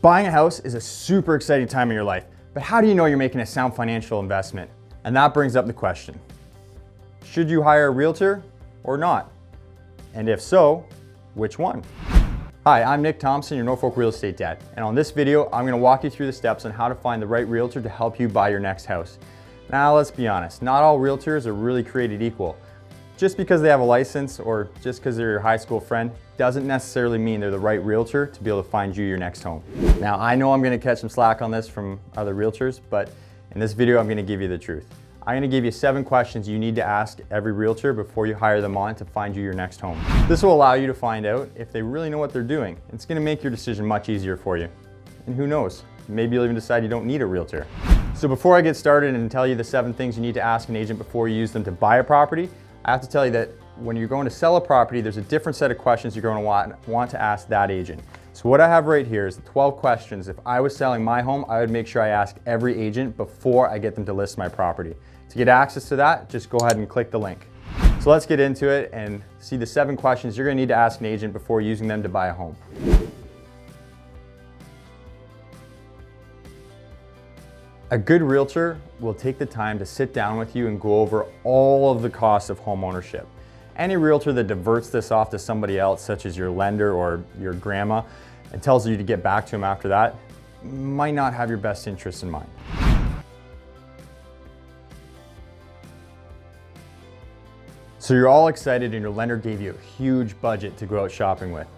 Buying a house is a super exciting time in your life, but how do you know you're making a sound financial investment? And that brings up the question, should you hire a realtor or not? And if so, which one? Hi, I'm Nick Thompson, your Norfolk real estate dad. And on this video, I'm gonna walk you through the steps on how to find the right realtor to help you buy your next house. Now, let's be honest, not all realtors are really created equal. Just because they have a license or just because they're your high school friend doesn't necessarily mean they're the right realtor to be able to find you your next home. Now, I know I'm gonna catch some slack on this from other realtors, but in this video, I'm gonna give you the truth. I'm gonna give you 7 questions you need to ask every realtor before you hire them on to find you your next home. This will allow you to find out if they really know what they're doing. It's gonna make your decision much easier for you. And who knows, maybe you'll even decide you don't need a realtor. So before I get started and tell you the 7 things you need to ask an agent before you use them to buy a property, I have to tell you that when you're going to sell a property, there's a different set of questions you're going to want to ask that agent. So what I have right here is the 12 questions. If I was selling my home, I would make sure I ask every agent before I get them to list my property. To get access to that, just go ahead and click the link. So let's get into it and see the 7 questions you're going to need to ask an agent before using them to buy a home. A good realtor will take the time to sit down with you and go over all of the costs of home ownership. Any realtor that diverts this off to somebody else, such as your lender or your grandma, and tells you to get back to them after that, might not have your best interests in mind. So you're all excited and your lender gave you a huge budget to go out shopping with.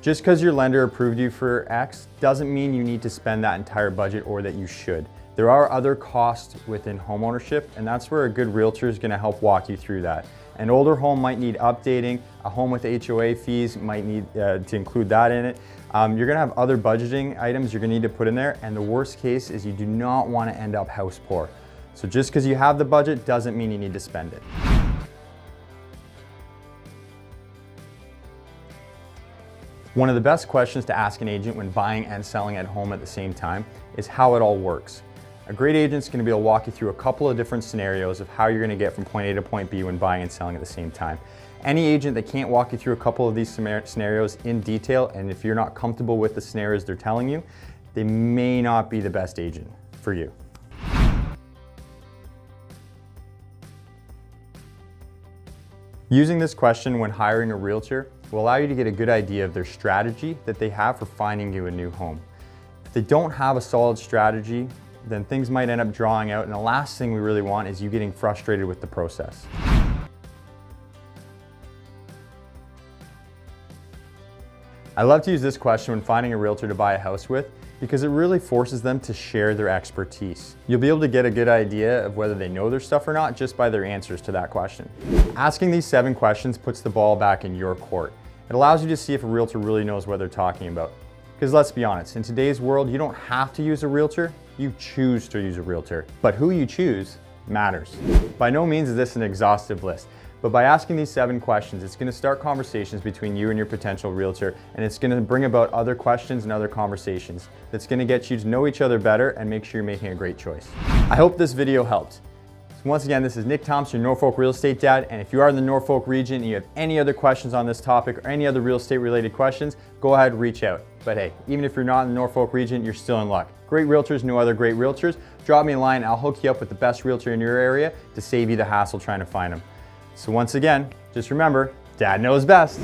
Just because your lender approved you for X doesn't mean you need to spend that entire budget or that you should. There are other costs within homeownership, and that's where a good realtor is going to help walk you through that. An older home might need updating, a home with HOA fees might need to include that in it. You're going to have other budgeting items you're going to need to put in there, and the worst case is you do not want to end up house poor. So just because you have the budget doesn't mean you need to spend it. One of the best questions to ask an agent when buying and selling at home at the same time is how it all works. A great agent's going to be able to walk you through a couple of different scenarios of how you're going to get from point A to point B when buying and selling at the same time. Any agent that can't walk you through a couple of these scenarios in detail, and if you're not comfortable with the scenarios they're telling you, they may not be the best agent for you. Using this question when hiring a realtor will allow you to get a good idea of their strategy that they have for finding you a new home. If they don't have a solid strategy, then things might end up drawing out, and the last thing we really want is you getting frustrated with the process. I love to use this question when finding a realtor to buy a house with because it really forces them to share their expertise. You'll be able to get a good idea of whether they know their stuff or not just by their answers to that question. Asking these 7 questions puts the ball back in your court. It allows you to see if a realtor really knows what they're talking about. Because let's be honest, in today's world, you don't have to use a realtor, you choose to use a realtor. But who you choose matters. By no means is this an exhaustive list, but by asking these 7 questions, it's going to start conversations between you and your potential realtor, and it's going to bring about other questions and other conversations that's going to get you to know each other better and make sure you're making a great choice. I hope this video helped. Once again, this is Nick Thompson, your Norfolk real estate dad, and if you are in the Norfolk region and you have any other questions on this topic or any other real estate related questions, go ahead and reach out. But hey, even if you're not in the Norfolk region, you're still in luck. Great realtors know other great realtors. Drop me a line, I'll hook you up with the best realtor in your area to save you the hassle trying to find them. So once again, just remember, Dad knows best.